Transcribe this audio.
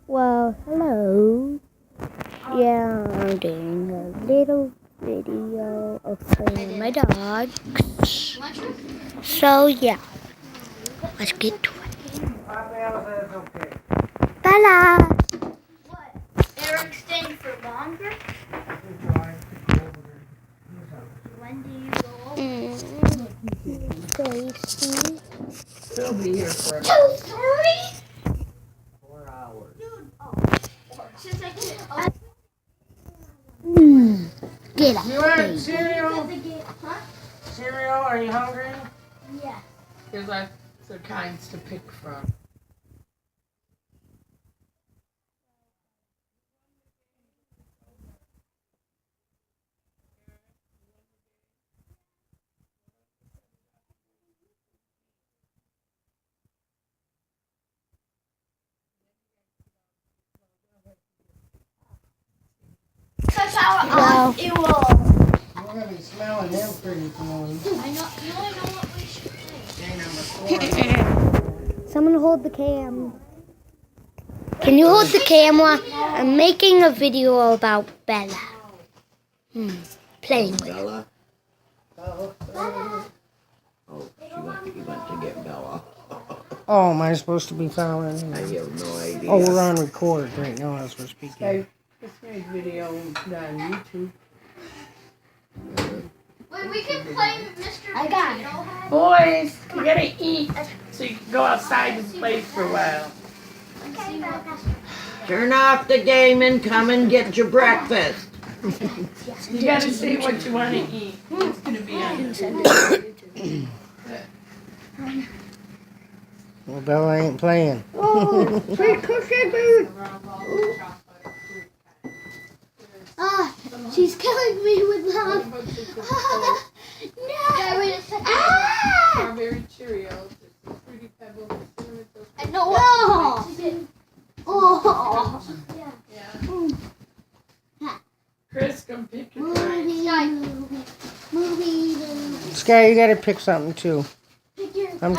Well, hello. Yeah, I'm doing a little video of playing with my dogs. So, yeah, let's get to it. Bella! Eric staying for longer? When do you go over? Tasty. He'll be here for 2:30? 4 hours. Dude, since I get Get up, You want baby. cereal? huh? Cereal? Are you hungry? Yeah. There's lots of kinds to pick from. That's how Well. it will. We're going to be smelling them pretty soon. I know. You only know what we should play. Day number 4. Someone hold the cam. Can you hold the camera? I'm making a video about Bella. Playing with her. Bella? Oh, you went to get Bella. Oh, am I supposed to be following? I have no idea. Oh, we're on record right now as we're speaking. This made video on YouTube. Wait, we can play Mr. I got it. Boys, you gotta eat so you can go outside and play for a while. Turn off the game and come and get your breakfast. You gotta see what you want to eat. It's gonna be on. Well, Bella ain't playing. Oh, sweet cookie, baby. She's killing me with love. No. Strawberry Cheerios, Fruity Pebbles, Cinnamon Toast. I know what. Oh. Chris, come pick your Movie. Sky, you gotta pick something too. Pick your. I'm